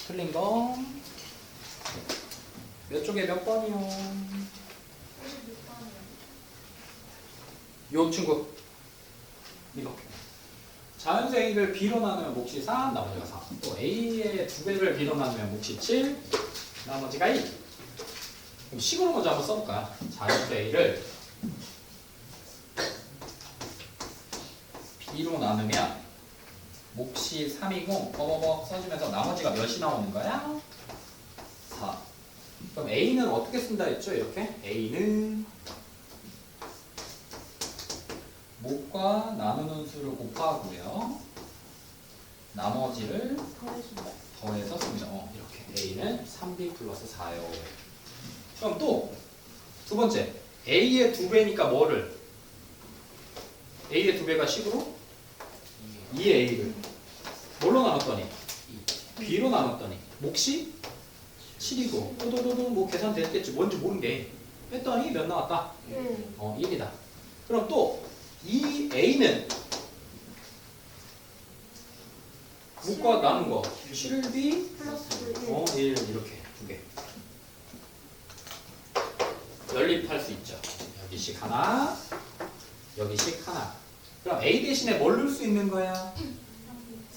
틀린 거. 몇 쪽에 몇 번이요? 56번이요. 요 친구. 이거. 자연수 A를 B로 나누면 몫이 3, 나머지가 4. 또 A의 2배를 B로 나누면 몫이 7, 나머지가 1. 그럼 식으로 먼저 한번 써볼까요? 자연수 A를 B로 나누면 몫이 3이고 버버버 써주면서 나머지가 몇이 나오는 거야? 4. 그럼 A는 어떻게 쓴다 했죠? 이렇게 A는 몫과 나누는 수를 곱하고요. 나머지를 더해준다. 더해서 씁니다. 이렇게 A는 3B 플러스 4요. 그럼 또 두 번째 A의 2배니까 뭐를? A의 2배가 식으로 2A를 뭘로 나눴더니? B로 나눴더니 몫이 7이고 또도도도 뭐 계산 됐겠지. 뭔지 모르는데 했더니 몇 나왔다? 1이다. 그럼 또 이 A는 몫과 나눈 거 7B 플러스 1. 1 이렇게 두 개. 연립할 수 있죠. 여기씩 하나, 여기씩 하나. 그럼 A 대신에 뭘 넣을 수 있는 거야?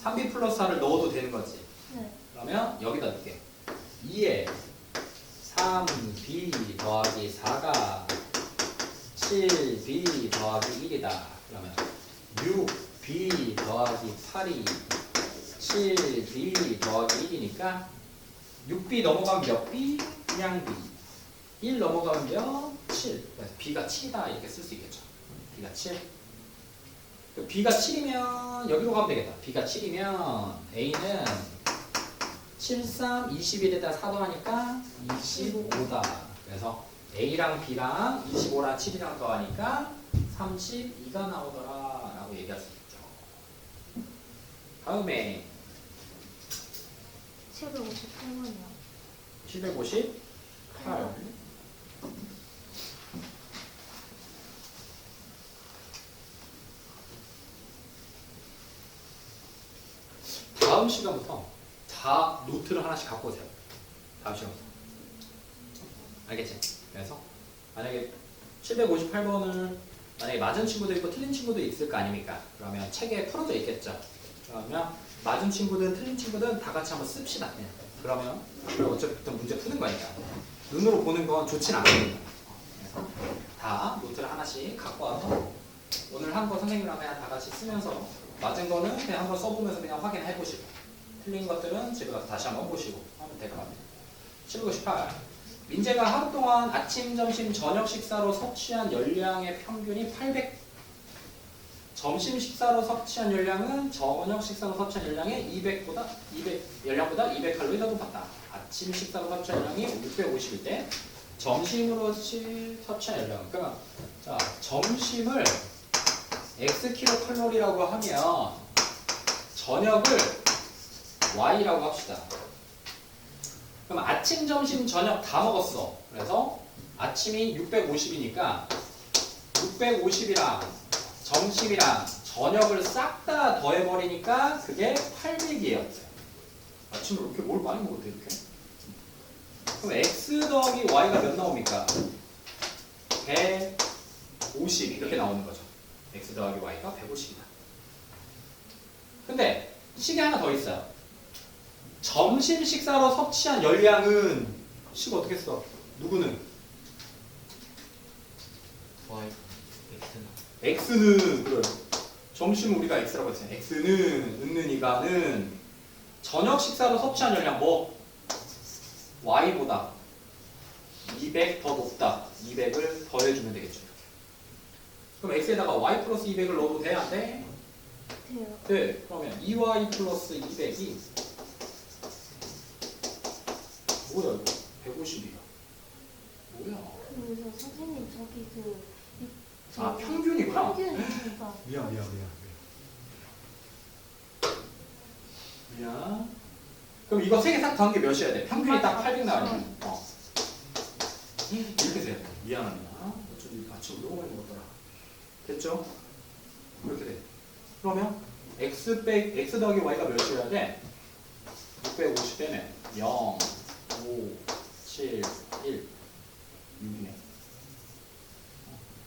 3B 플러스 4를 넣어도 되는 거지. 네. 그러면 여기다 넣을게. 2에 3B 더하기 4가 7B 더하기 1이다. 그러면 6B 더하기 8이 7B 더하기 1이니까 6B 넘어가면 몇 B? 그냥 B. 1 넘어가면 몇? 7. 그래서 B가 7이다 이렇게 쓸 수 있겠죠. B가 7. B가 7이면 여기로 가면 되겠다. B가 7이면 A는 7, 3, 21에다 4 더하니까 25다. 그래서 A랑 B랑 25랑 7이랑 더하니까 32가 나오더라 라고 얘기할 수 있죠. 다음에 758번이요. 758. 다음 시간부터 다 노트를 하나씩 갖고 오세요. 다음 시간부터. 알겠지? 그래서 만약에 758번을 만약에 맞은 친구도 있고 틀린 친구도 있을 거 아닙니까? 그러면 책에 풀어져 있겠죠. 그러면 맞은 친구든 틀린 친구든 다 같이 한번 씁시다. 그러면 어차피 문제 푸는 거니까 눈으로 보는 건 좋진 않습니다. 그래서 다 노트를 하나씩 갖고 와서 오늘 한 거 선생님이랑 그냥 다 같이 쓰면서 맞은 거는 그냥 한번 써보면서 그냥 확인해 보시고 틀린 것들은 집에 가서 다시 한번 보시고 하면 될 것 같아요. 758. 민재가 하루 동안 아침, 점심, 저녁 식사로 섭취한 열량의 평균이 800. 점심 식사로 섭취한 열량은 저녁 식사로 섭취한 열량의 200 열량보다 200칼로리 더 높았다. 아침 식사로 섭취한 열량이 650일 때 점심으로 섭취한 열량은 그러면 자 점심을 X킬로칼로리라고 하면 저녁을 Y라고 합시다. 그럼 아침, 점심, 저녁 다 먹었어. 그래서 아침이 650이니까 650이랑 점심이랑 저녁을 싹 다 더해버리니까 그게 800이에요. 아침에 이렇게 뭘 많이 먹었대 이렇게? 그럼 X 더하기 Y가 몇 나옵니까? 150 이렇게 나오는 거죠. X 더하기 Y가 150이다. 근데 식이 하나 더 있어요. 점심 식사로 섭취한 열량은 식 어떻게 써? 누구는? Y X는 그래. 점심은 우리가 X라고 했어요. X는 은는 이가는 저녁 식사로 섭취한 열량 뭐? Y보다 200 더 높다. 200을 더해주면 되겠죠. 그럼 X에다가 Y 플러스 200을 넣어도 돼? 안 돼? 돼요. 네. 그러면 2Y 플러스 200이 뭐야 이거? 150이야. 뭐야? 그래서 선생님 저기 아 평균이구나. 평균이니까. 미안. 그럼 이거 세 개 싹 더한 게 몇이어야 돼? 평균이 딱 800 나와야 돼. 이렇게 돼. 미안합니다. 어차피 같이 너무 많이 먹었더라. 됐죠? 이렇게 돼. 그러면 x 더하기 y가 몇이어야 돼? 650 빼면 0, 5, 7, 1, 6이네.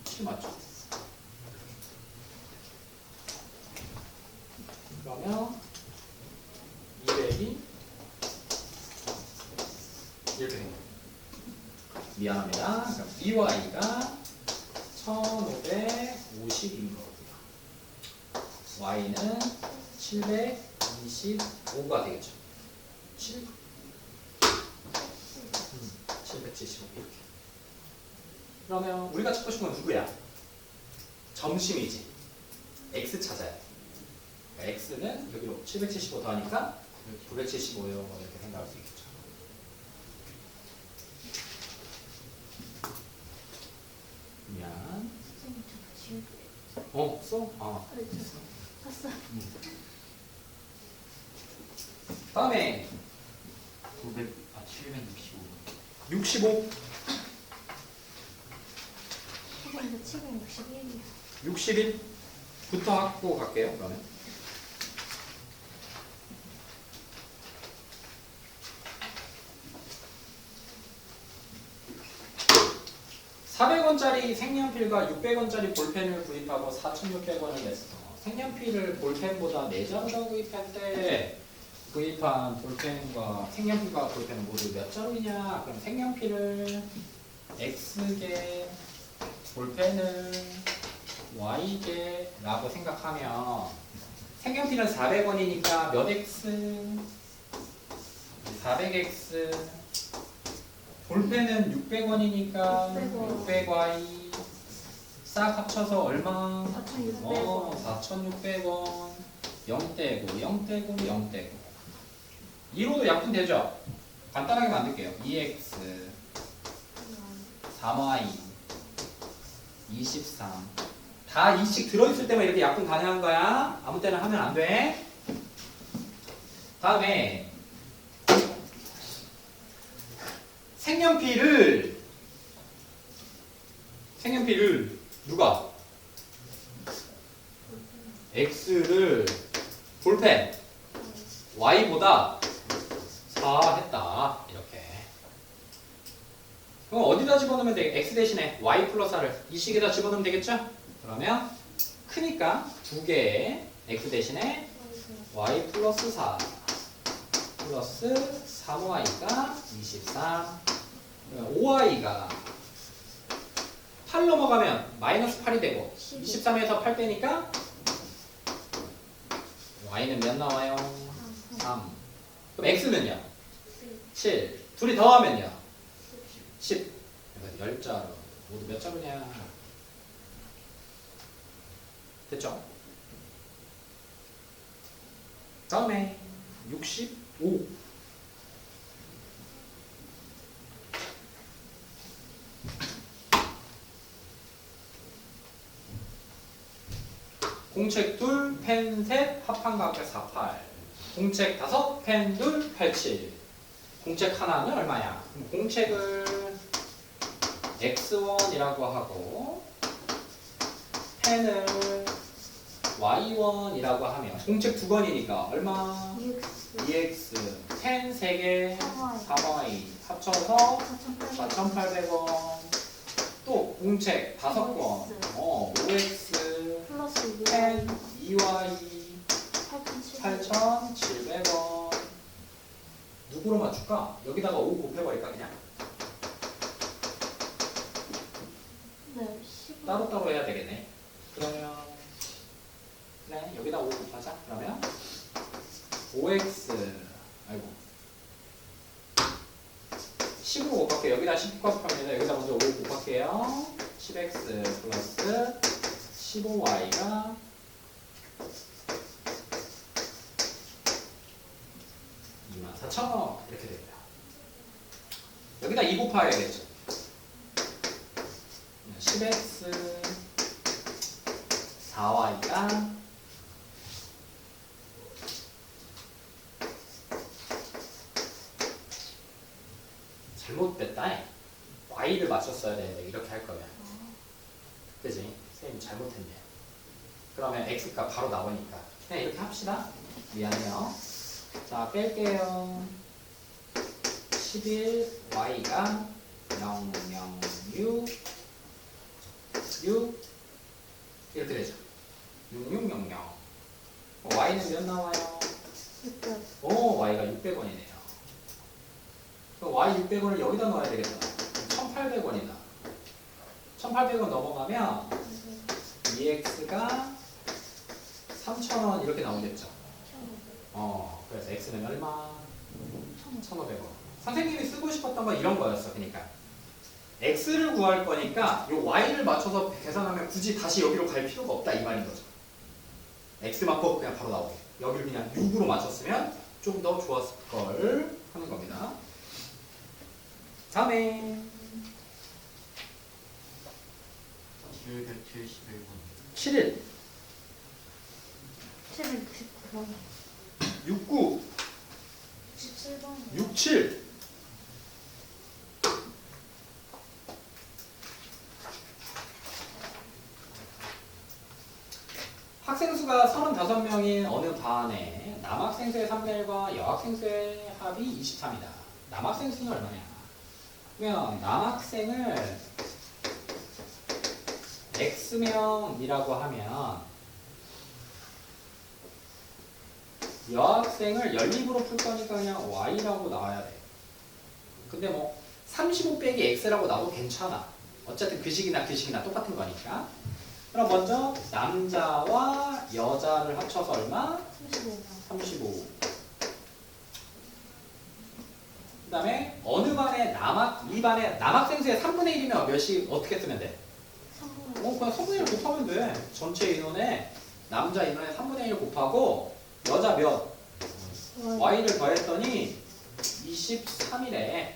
7 맞죠? 그러면 200이 이렇게 됩니다. 미안합니다. 그럼 EY가 1550인 거고요. Y는 725가 되겠죠. 775 이렇게. 그러면 우리가 찾고 싶은 건 누구야? 점심이지. X 찾아야 돼. 그러니까 X는 여기로 775 더하니까 975요. 이렇게 생각할 수 있겠죠. 미안. 선생님 저 지울게요. 써? 아. 네, 저 샀어요. 다음에 765. 65. 선생님 저 761이요. 61부터 하고 갈게요. 그러면 400원짜리 색연필과 600원짜리 볼펜을 구입하고 4,600원을 냈어. 색연필을 볼펜보다 4자루로 구입할 때 구입한 볼펜과 색연필과 볼펜은 모두 몇 자루냐? 그럼 색연필을 X개, 볼펜을 Y개라고 생각하면 색연필은 400원이니까 몇 X? 400X. 볼펜은 600원이니까 600Y. 싹 합쳐서 얼마? 4,600원. 4,600원. 0떼고 0떼고 0떼고 2로도 약분되죠? 간단하게 만들게요. 2x 3y 23 다 2씩 들어있을 때만 이렇게 약분 가능한 거야. 아무 때나 하면 안 돼. 다음에 색연필을 누가? X를 볼펜 Y보다 4 했다. 이렇게. 그럼 어디다 집어넣으면 돼? X 대신에 Y 플러스 R을 이 식에다 집어넣으면 되겠죠? 그러면 크니까 두 개의 X 대신에 Y 플러스 4 플러스 3Y가 23 5Y가 8 넘어가면 마이너스 8이 되고 23에서 8 빼니까 Y는 몇 나와요? 3. 그럼 X는요? 7. 둘이 더하면요? 10. 그래서 10자루. 모두 몇 자루냐? 됐죠? 다음에 65. 공책 둘, 펜 셋, 합한 가격 48. 공책 5, 펜 둘, 87. 공책 하나는 얼마야? 그럼 공책을 X1이라고 하고 펜을 Y1이라고 하면 공책 2권이니까 얼마? 2X 펜 3개 4Y 합쳐서 4,800원. 또 공책 5권 5X 플러스 펜 2Y 2Y 8,700원. 누구로 맞출까? 여기다가 5 곱해버릴까 그냥? 네, 15. 따로따로 해야 되겠네. 그러면 그래 여기다 5 곱하자. 그러면 5x 아이고 10으로 곱할게요. 여기다 10 곱합니다. 여기다 먼저 5 곱할게요. 10x 플러스 15y가 24,000원 이렇게 됩니다. 여기다 2 곱해야겠죠. 10x 4y가 잘못됐다. y를 맞췄어야 되는데 이렇게 할 거면 그지? 선생님이 잘못했네. 그러면 x가 바로 나오니까 그냥 이렇게 합시다. 미안해요. 자, 뺄게요. 11 y가 0, 0, 6 6 이렇게 되죠. 6, 6, 0, 0. y는 몇 나와요? 600. 오, y가 600원이네요. 그럼 y 600원을 여기다 넣어야 되겠다. 1800원이다. 1800원 넘어가면 EX가 3000원 이렇게 나오겠죠. 그래서 X는 얼마? 1500원. 선생님이 쓰고 싶었던 건 이런 거였어. 그러니까 X를 구할 거니까 요 Y를 맞춰서 계산하면 굳이 다시 여기로 갈 필요가 없다 이 말인 거죠. X 맞고 그냥 바로 나오게. 여기를 그냥 6으로 맞췄으면 좀 더 좋았을 걸 하는 겁니다. 다음에 771번. 7일 769번. 69 17번. 67 학생 수가 35명인 어느 반에 남학생 수의 3분의 1과 여학생 수의 합이 23이다. 남학생 수는 얼마냐? 그러면 남학생을 X명이라고 하면 여학생을 연립으로 풀 거니까 그냥 Y라고 나와야 돼. 근데 뭐 35 빼기 X라고 나와도 괜찮아. 어쨌든 그 식이나 똑같은 거니까. 그럼 먼저 남자와 여자를 합쳐서 얼마? 35번. 35. 그 다음에 어느 반에 이 반에 남학생 수의 3분의 1이면 몇씩 어떻게 쓰면 돼? 3번. 그냥 3분의 1 곱하면 돼. 전체 인원에 남자 인원의 3분의 1 곱하고 여자 몇? Y를 더했더니 23이래.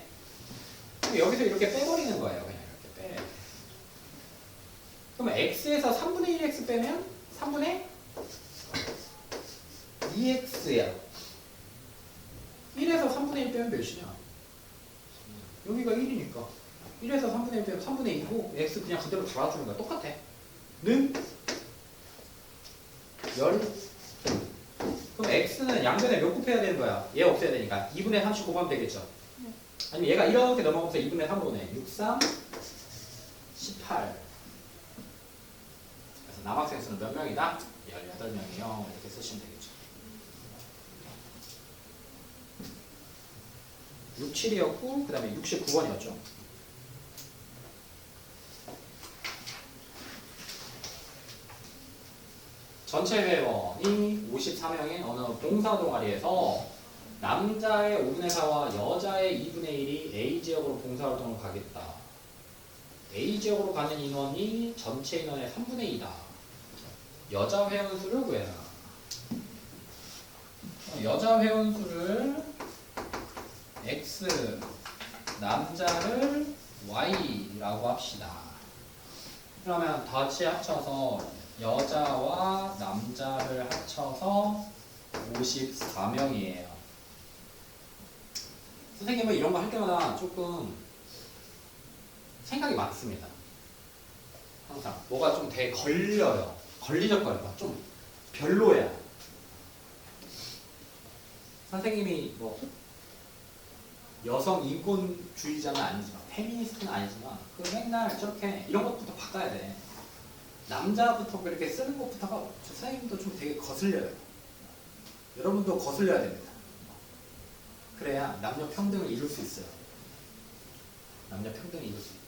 여기서 이렇게 빼버리는 거예요. 그냥 이렇게 빼. 그러면 X에서 3분의 1X 빼면 3분의 2X야. 1에서 3분의 1 빼면 몇이냐? 여기가 1이니까 1에서 3분의 1 빼면 3분의 2고 X 그냥 그대로 달아주는 거야. 똑같아. 는 10. 그럼 X는 양변에 몇 곱해야 되는 거야? 얘 없애야 되니까 2분의 30 곱하면 되겠죠? 네. 아니면 얘가 이렇게 넘어가면서 2분의 3으로 내. 6, 3, 18. 그래서 남학생 수는 몇 명이다? 18명이요. 이렇게 쓰시면 되겠죠. 6, 7이었고 그 다음에 69번이었죠. 전체 회원이 54명의 어느 봉사 동아리에서 남자의 5분의 4와 여자의 2분의 1이 A지역으로 봉사활동을 가겠다. A지역으로 가는 인원이 전체 인원의 3분의 2다. 여자 회원 수를 구해라. 여자 회원 수를 X, 남자를 Y라고 합시다. 그러면 같이 합쳐서 여자와 남자를 합쳐서 54명이에요. 선생님은 이런 거 할 때마다 조금 생각이 많습니다. 항상 뭐가 좀 되게 걸려요. 걸리적거려. 좀 별로야. 선생님이 뭐 여성 인권주의자는 아니지만 페미니스트는 아니지만 그 맨날 저렇게 이런 것부터 바꿔야 돼. 남자부터 그렇게 쓰는 것부터가 선생님도 좀 되게 거슬려요. 여러분도 거슬려야 됩니다. 그래야 남녀 평등을 이룰 수 있어요. 남녀 평등을 이룰 수 있다.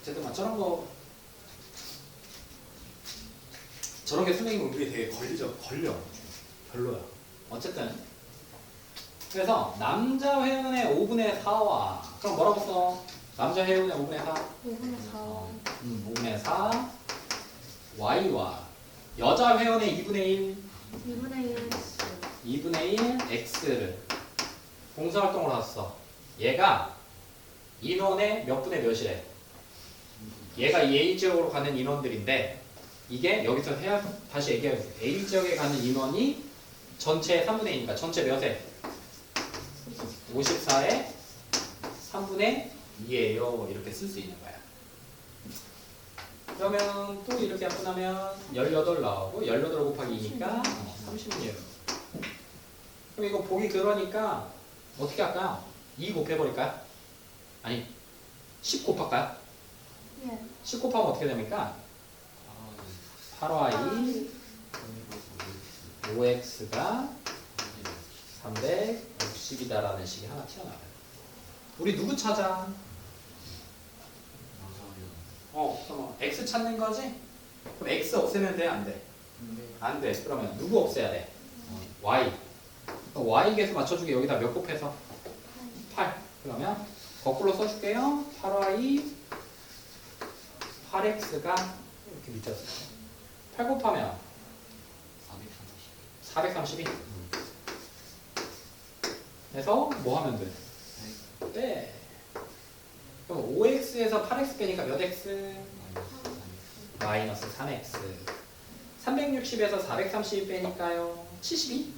어쨌든 막 저런 거 저런 게 선생님 은근히 되게 걸려. 별로야. 어쨌든 그래서 남자 회원의 5분의 4와 그럼 뭐라고 써? 남자 회원의 5분의 4 5분의 4. 5분의 4 Y와 여자 회원의 2분의 1 2분의 1. 2분의 1 X를 봉사활동을 했어. 얘가 인원의 몇 분의 몇이래? 얘가 A지역으로 가는 인원들인데 이게 여기서 해야 다시 얘기해볼게요. A지역에 가는 인원이 전체의 3분의 2니까 전체 몇에? 54의 3분의 2예요. 이렇게 쓸 수 있는 거야. 그러면 또 이렇게 하고 나면 18 나오고 18 곱하기 2니까 36. 그럼 이거 보기 그러니까 어떻게 할까요? 2 곱해버릴까요? 아니 10 곱할까요? 예. 10 곱하면 어떻게 됩니까? 8y 5x가 360이다라는 식이 하나 튀어나와요. 우리 누구 찾아? 그럼 x 찾는 거지? 그럼 x 없애면 돼? 안 돼? 안 돼. 그러면 누구 없애야 돼? y. 그럼 y 계수 맞춰주게. 여기다 몇 곱해서? 8. 그러면 거꾸로 써줄게요. 8y 8x가 이렇게 밑에 왔어요. 8 곱하면 432. 그래서 뭐 하면 돼? 네. 그럼 5x에서 8x 빼니까 몇 x? 마이너스 3x. 360에서 432 빼니까요. 72.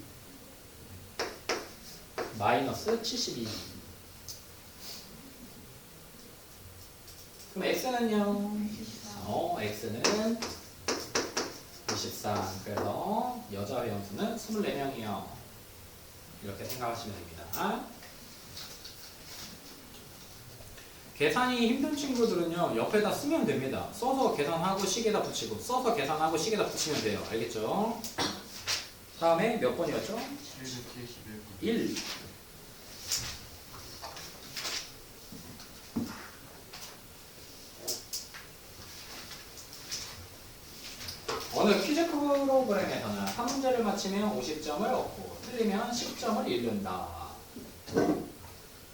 마이너스 72. 그럼 x는요? x는 23. 그래서 여자 회원수는 24명이요. 이렇게 생각하시면 됩니다. 계산이 힘든 친구들은요, 옆에다 쓰면 됩니다. 써서 계산하고 식에다 붙이고, 써서 계산하고 식에다 붙이면 돼요. 알겠죠? 다음에 몇 번이었죠? 1. 어느 퀴즈 프로그램에서는 한 문제를 맞히면 50점을 얻고 틀리면 10점을 잃는다.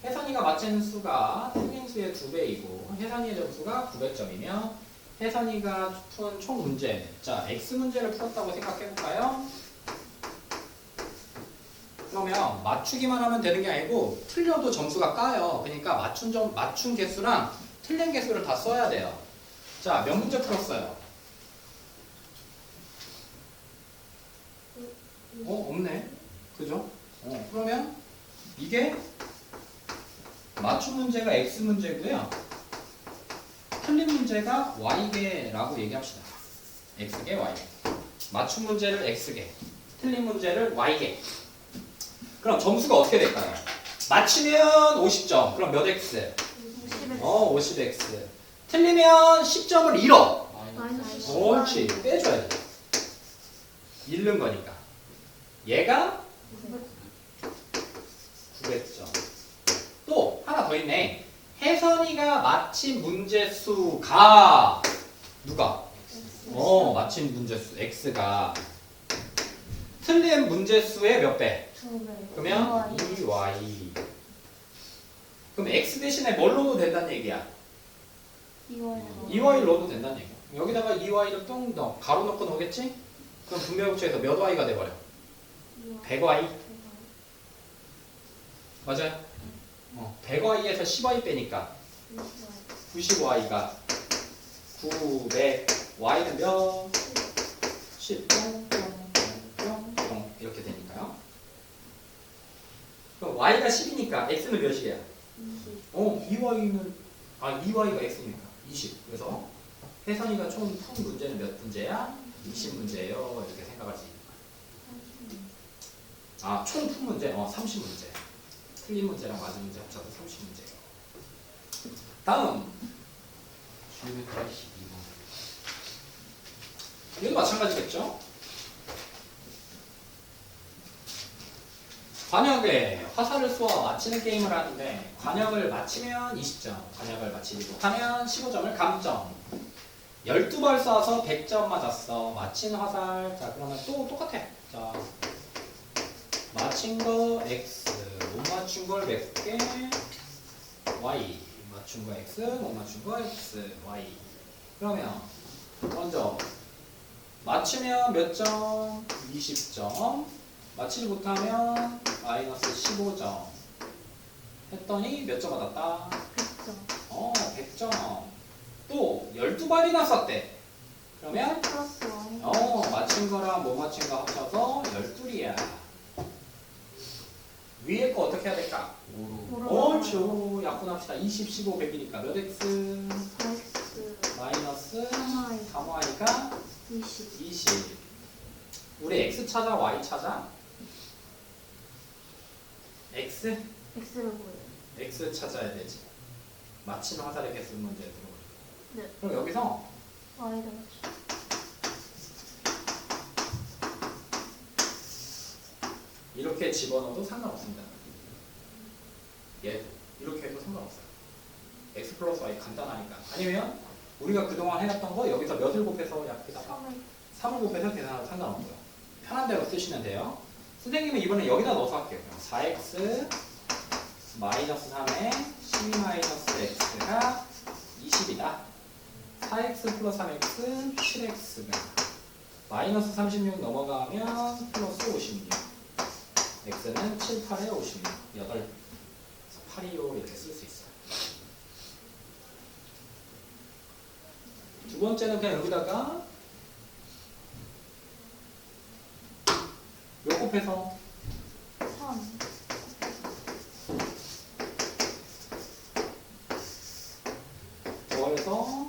혜선이가 맞힌 수가 틀린 수의 2배이고 혜선이의 점수가 900점이며 혜선이가 푼 총 문제, 자 X 문제를 풀었다고 생각해볼까요? 그러면 맞추기만 하면 되는 게 아니고 틀려도 점수가 까요. 그러니까 맞춘 개수랑 틀린 개수를 다 써야 돼요. 자, 몇 문제 풀었어요? 없네. 그죠? 그러면 이게 맞춤 문제가 X 문제고요. 틀린 문제가 Y개라고 얘기합시다. X개, Y개. 맞춤 문제를 X개, 틀린 문제를 Y개. 그럼 점수가 어떻게 될까요? 맞히면 50점. 그럼 몇 X? 50X. 틀리면 10점을 잃어. 마이너스 옳지. 빼줘야 돼. 잃는 거니까. 얘가 900점. 또 하나 더 있네. 혜선이가 맞힌 문제수가 누가? 맞힌 문제수 X가 틀린 문제수의 몇 배? 2배. 그러면 2y. 그럼 X 대신에 뭘 넣어도 된다는 얘기야? 2y 넣어도 된다는 얘기야. 여기다가 2y를 똥 넣어. 가로 넣고 넣겠지? 그럼 분배법칙에서 몇 y가 돼버려? 100y. 맞아요? 100y에서 10y 빼니까 90y가 900. y는 몇? 10. 이렇게 되니까요. 그럼 y가 10이니까 x는 몇이야? 2y는 2y가 x니까 20. 그래서 혜선이가 총 푼 문제는 몇 문제야? 20문제예요. 이렇게 생각할 수 있는 거야. 총 푼 문제? 30문제. 틀린 문제랑 맞은 문제 합쳐서 30문제예요. 다음. 782번. 이것도 마찬가지겠죠? 관역에 화살을 쏘아 맞히는 게임을 하는데 관역을 맞히면 20점, 관역을 맞히지 못하면 15점을 감점. 12발 쏴서 100점 맞았어. 맞힌 화살. 자, 그러면 또 똑같아. 자, 맞힌 거 X, 못 맞춘 걸 몇 개? Y. 맞춘 거 X, 못 맞춘 거 X, Y. 그러면 먼저 맞추면 몇 점? 20점. 맞히지 못하면 마이너스 15점. 했더니 몇 점 받았다? 100점. 100점. 또 12발이나 썼대. 그러면 플러스 Y. 맞힌 거랑 못 맞힌 거 합쳐서 12이야. 위에 거 어떻게 해야 될까? 5로. 옳죠. 약분합시다. 20, 15, 100이니까 몇 x? 4X. 마이너스 3Y. 3y가 20. 20. 우리 x 찾아, y 찾아? x? X를 보여요. x 찾아야 되지. 마친 화살의 개수 문제 들어볼게. 네. 그럼 여기서 Y를 맞춰. 이렇게 집어넣어도 상관없습니다. 얘도 이렇게 해도 상관없어요. x 플러스 y 간단하니까. 아니면 우리가 그동안 해놨던 거 여기서 몇을 곱해서 약에다가 3을 곱해서 계산하도 상관없고요. 편한 대로 쓰시면 돼요. 선생님은 이번에 여기다 넣어서 할게요. 4x 마이너스 3에 12 마이너스 x가 20이다. 4x 플러스 3x 7x가 마이너스 36 넘어가면 플러스 56. x는 7, 8에 56. 8. 그래서 825 이렇게 쓸 수 있어요. 두 번째는 그냥 여기다가 몇 곱해서 3. 더해서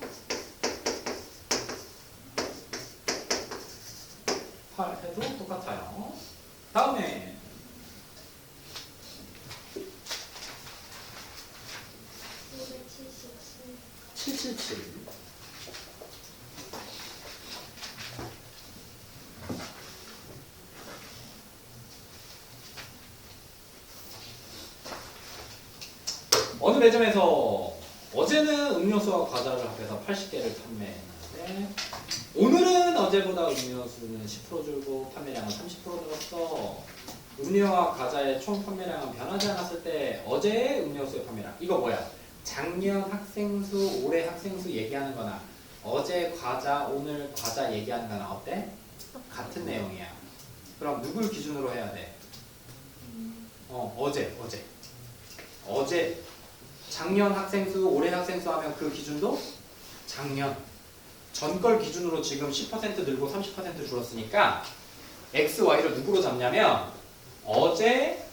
8 해도 똑같아요. 다음에 777. 어느 매점에서 어제는 음료수와 과자를 합해서 80개를 판매했는데 오늘은 어제보다 음료수는 10% 줄고 판매량은 30% 늘었어. 음료와 과자의 총 판매량은 변하지 않았을 때 어제의 음료수의 판매량. 이거 뭐야? 작년 학생수, 올해 학생수 얘기하는 거나 어제 과자, 오늘 과자 얘기하는 거나 어때? 같은 내용이야. 그럼 누굴 기준으로 해야 돼? 어제. 작년 학생수, 올해 학생수 하면 그 기준도 작년. 전걸 기준으로 지금 10% 늘고 30% 줄었으니까 X, Y를 누구로 잡냐면 어제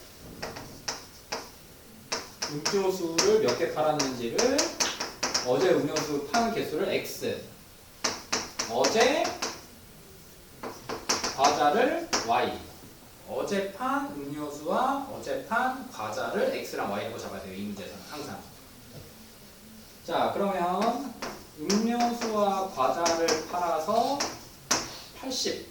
음료수를 몇 개 팔았는지를 어제 음료수 파는 개수를 X, 어제 과자를 Y, 어제 판 음료수와 어제 판 과자를 X랑 Y라고 잡아야 돼요. 이 문제에서는 항상. 자, 그러면 음료수와 과자를 팔아서 80.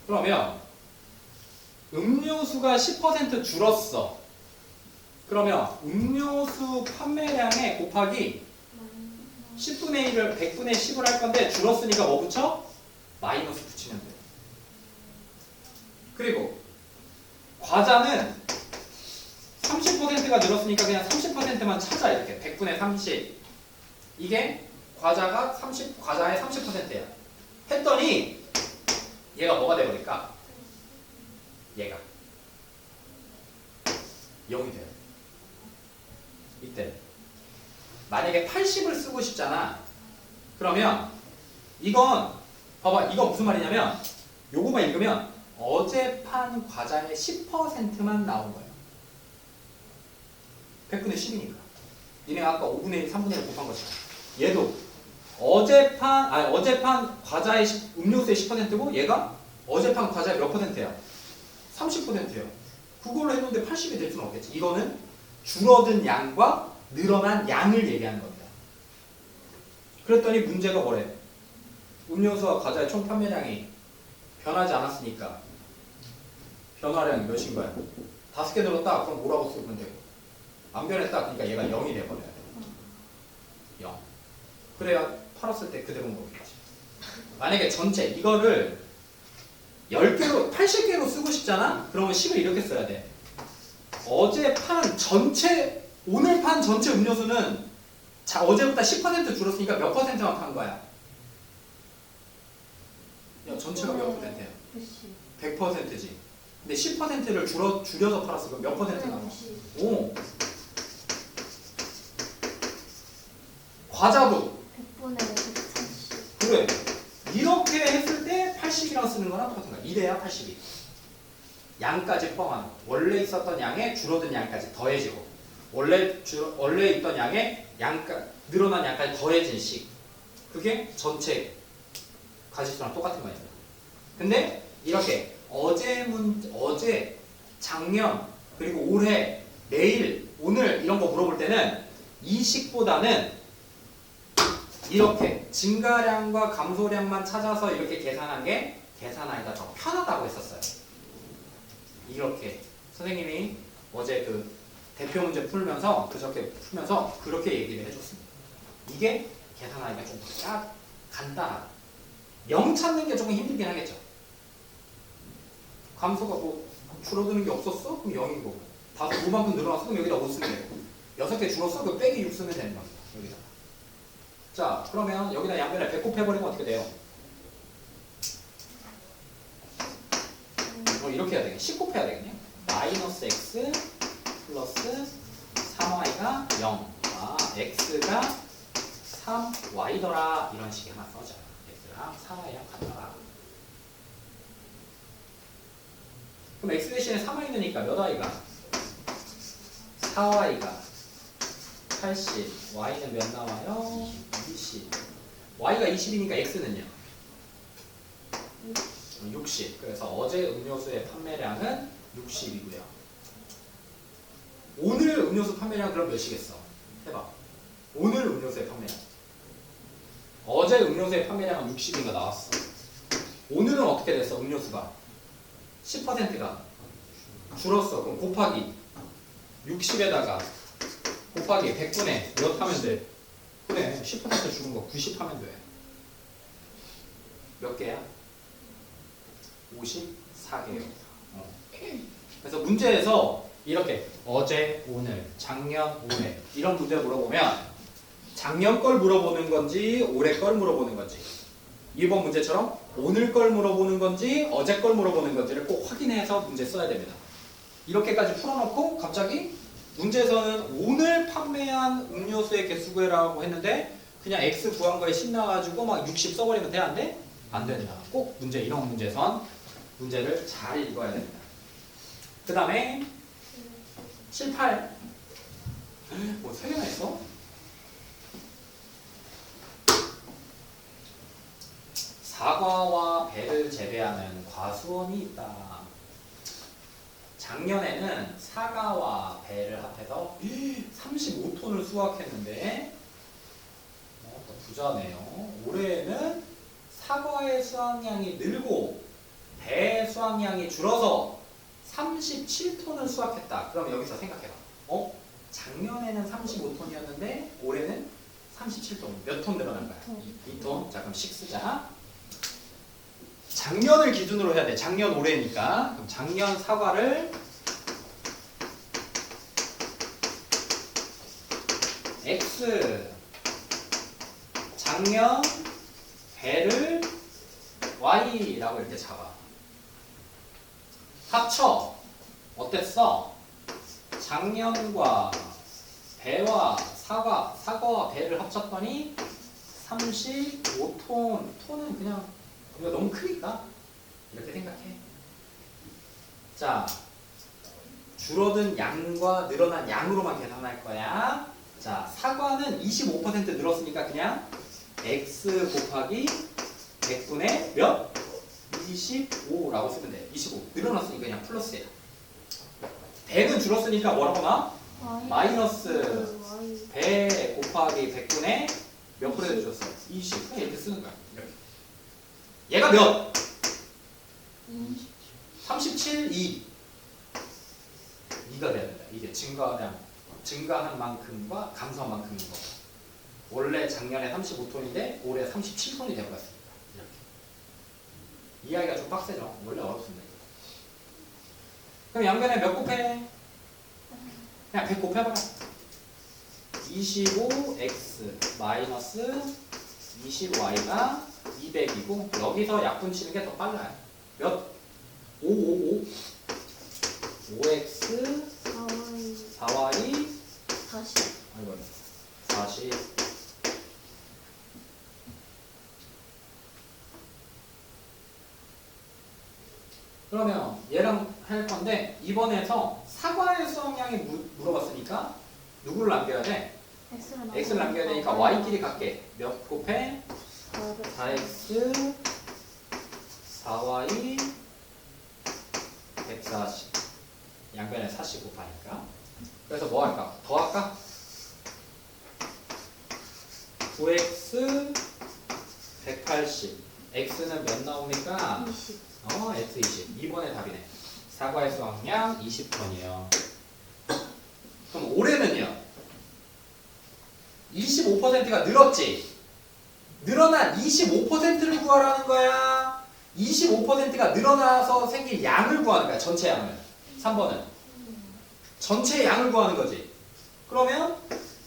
그러면 음료수가 10% 줄었어. 그러면 음료수 판매량에 곱하기 10분의 1을 100분의 10을 할 건데 줄었으니까 뭐 붙여? 마이너스 붙이면 돼요. 그리고 과자는 30%가 늘었으니까 그냥 30%만 찾아. 이렇게 100분의 30. 이게 과자의 30%야. 했더니 얘가 뭐가 돼버릴까? 얘가 0이 돼요. 이때 만약에 80을 쓰고 싶잖아. 그러면 이건 봐봐. 이거 무슨 말이냐면 요거만 읽으면 어제 판 과자의 10%만 나온 거예요. 100분의 10이니까. 니네가 아까 5분의 1, 3분의 1 곱한 것처럼. 얘도 어제 판 과자의 음료수의 10%고 얘가 어제 판 과자의 몇 %야? 30%예요. 그걸로 했는데 80이 될 수는 없겠지. 이거는 줄어든 양과 늘어난 양을 얘기하는 겁니다. 그랬더니 문제가 뭐래? 음료수와 과자의 총 판매량이 변하지 않았으니까 변화량이 몇인 거야? 5개 늘었다? 그럼 뭐라고 쓰면 되고 안 변했다? 그러니까 얘가 0이 돼버려야 돼. 0. 그래야 팔았을 때 그대로 모르겠지. 만약에 전체 이거를 10개로 80개로 쓰고 싶잖아? 그러면 10을 이렇게 써야 돼. 어제 판 전체 오늘 판 전체 음료수는 어제보다 10% 줄었으니까 몇 %만 판 거야? 야, 전체가 몇 %야? 100%지. 근데 10%를 줄여서 팔았으면 몇 %가 나와? 오. 과자도 100분의 130. 그래. 이렇게 했을 때 80이랑 쓰는 거랑 똑같은 거야. 이래야 80이. 양까지 포함하는 거. 원래 있었던 양에 줄어든 양까지 더해지고 원래 있던 양에 늘어난 양까지 더해진 식. 그게 전체 가지수랑 똑같은 거예요. 근데 이렇게 어제, 작년, 그리고 올해, 내일, 오늘 이런 거 물어볼 때는 이 식보다는 이렇게 증가량과 감소량만 찾아서 이렇게 계산한 게 계산하기가 더 편하다고 했었어요. 이렇게 선생님이 어제 그 대표 문제 풀면서 그저께 풀면서 그렇게 얘기를 해줬습니다. 이게 계산하기가 좀 더 간단하다. 0 찾는 게 조금 힘들긴 하겠죠. 감소가 뭐 줄어드는 게 없었어? 그럼 0이고 5만큼 늘어났어? 그럼 여기다 5 쓰면 되고 6개 줄었어? 그럼 빼기 6 쓰면 되는 겁니다. 여기다. 자, 그러면 여기다 양변을 배꼽 해버리면 어떻게 돼요? 이렇게 해야 되겠네. 10곱 해야 되겠네. 마이너스 x 플러스 3y가 0. 아, x가 3y더라. 이런 식의 하나 써줘. x랑 3y랑 같더라. 그럼 x 대신에 3y 넣으니까 몇 y가? 4y가 80. y는 몇 나와요? 20. y가 20이니까 x는요? 60. 그래서 어제 음료수의 판매량은 60이고요. 오늘 음료수 판매량 그럼 몇이겠어? 해봐. 오늘 음료수의 판매량. 어제 음료수의 판매량은 60인가 나왔어. 오늘은 어떻게 됐어? 음료수가 10%가 줄었어. 그럼 곱하기 60에다가 곱하기 100분의 몇 하면 돼? 그래, 10% 줄은 거 90 하면 돼. 몇 개야? 54개요. 그래서 문제에서 이렇게 어제, 오늘, 작년, 올해 이런 문제 물어보면 작년 걸 물어보는 건지 올해 걸 물어보는 건지 2번 문제처럼 오늘 걸 물어보는 건지 어제 걸 물어보는 건지를 꼭 확인해서 문제 써야 됩니다. 이렇게까지 풀어놓고 갑자기 문제에서는 오늘 판매한 음료수의 개수 구해라고 했는데 그냥 X 구한 거에 신나가지고 막 60 써버리면 돼? 안 돼? 안 된다. 꼭 문제 이런 문제선 문제를 잘 읽어야 됩니다. 그 다음에 7, 8 뭐 3개나 있어? 사과와 배를 재배하는 과수원이 있다. 작년에는 사과와 배를 합해서 35톤을 수확했는데 또 부자네요. 올해는 사과의 수확량이 늘고 배 수확량이 줄어서 37톤을 수확했다. 그럼 여기서 생각해봐. 작년에는 35톤이었는데 올해는 37톤. 몇 톤 늘어난 거야? 2톤. 자, 그럼 식 쓰자. 작년을 기준으로 해야 돼. 작년 올해니까. 그럼 작년 사과를 X, 작년 배를 Y라고 이렇게 잡아. 합쳐. 어땠어? 작년과 배와 사과와 배를 합쳤더니 35톤. 톤은 그냥 이거 너무 크니까 이렇게 생각해. 자, 줄어든 양과 늘어난 양으로만 계산할 거야. 자, 사과는 25% 늘었으니까 그냥 x 곱하기 100분의 몇? 25라고 쓰면 돼. 25. 늘어났으니까 그냥 플러스야. 배는 줄었으니까 뭐라고 나? 마이너스 배 곱하기 100분의 몇 프로 줄었어? 20. 그냥 이렇게 쓰는 거야. 이렇게. 얘가 몇? 37, 2. 2가 돼야 된다. 이게 증가한 만큼과 감소한 만큼인 거. 원래 작년에 35톤인데 올해 37톤이 되어갔습니다. 이렇게. 이해하기가 좀 빡세죠? 원래 어렵습니다. 그럼 양변에 몇 곱해? 그냥 100 곱해봐라. 25x 마이너스 20y가 200이고 여기서 약분 치는 게 더 빨라요. 몇? 5 5x 4y 40 아이고 40 그러면 얘랑 할 건데 이번에서 사과의 수확량이 물어봤으니까 누구를 남겨야 돼? X를 남겨야 되니까 Y끼리 갖게 몇 곱해? 4x y 140 양변에 40 곱하니까 그래서 뭐 할까? 더 할까? 9x 180 x는 몇 나옵니까? 20. x 20 2번의 답이네. 사과의 수확량 20톤이에요. 그럼 올해는요 25%가 늘었지. 늘어난 25%를 구하라는 거야. 25%가 늘어나서 생긴 양을 구하는 거야. 전체 양을. 3번은 전체 양을 구하는 거지. 그러면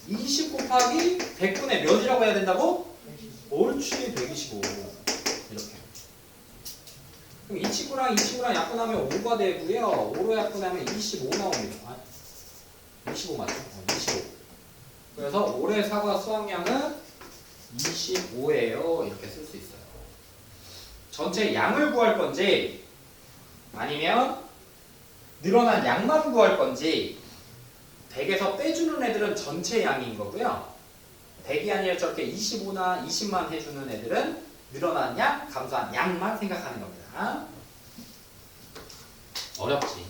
20 곱하기 100분의 몇이라고 해야 된다고? 옳지 125 이렇게. 그럼 이 친구랑 이 친구랑 약분하면 5가 되고요. 5로 약분하면 25 나옵니다. 25 맞죠? 25. 그래서 올해 사과 수확량은 25예요. 이렇게 쓸 수 있어요. 전체 양을 구할 건지 아니면 늘어난 양만 구할 건지 100에서 빼주는 애들은 전체 양인 거고요. 100이 아니라 저렇게 25나 20만 해주는 애들은 늘어난 양, 감소한 양만 생각하는 겁니다. 어렵지.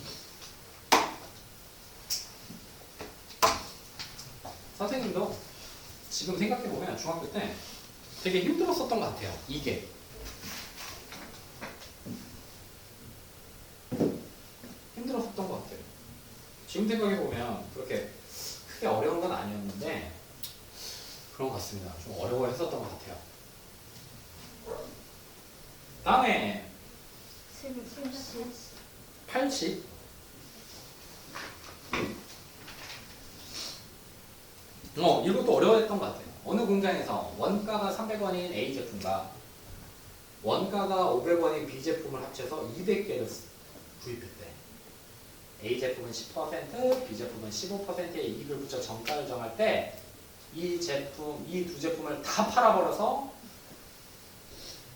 선생님도 지금 생각해보면 중학교 때 되게 힘들었었던 것 같아요. 이게. 힘들었었던 것 같아요. 지금 생각해보면 그렇게 크게 어려운 건 아니었는데 그런 것 같습니다. 좀 어려워했었던 것 같아요. 다음에 80 이것도 어려워했던 것 같아요. 어느 공장에서 원가가 300원인 A 제품과 원가가 500원인 B 제품을 합쳐서 200개를 구입했대. A 제품은 10%, B 제품은 15%의 이익을 붙여 정가를 정할 때 이 두 제품을 다 팔아버려서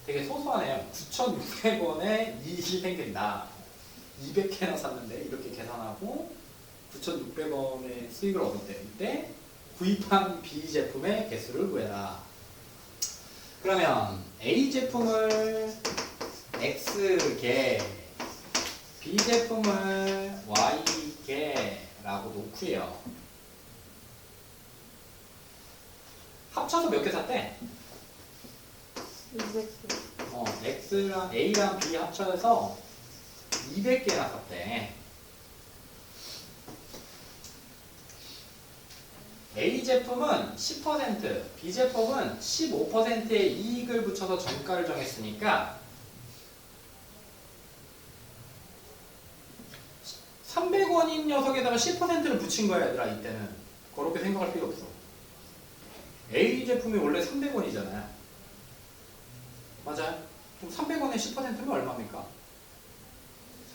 되게 소소하네요. 9,600원의 이익이 생긴다. 200개나 샀는데 이렇게 계산하고 9,600원의 수익을 얻었대. 이때 구입한 B 제품의 개수를 구해라. 그러면 A 제품을 X개, B 제품을 Y개라고 놓고요. 합쳐서 몇 개 샀대? 200개. X랑 A랑 B 합쳐서 200개나 샀대. A 제품은 10%, B 제품은 15%의 이익을 붙여서 정가를 정했으니까 300원인 녀석에다가 10%를 붙인 거야, 얘들아. 이때는 그렇게 생각할 필요 없어. A 제품이 원래 300원이잖아요. 맞아요? 그럼 300원에 10%면 얼마입니까?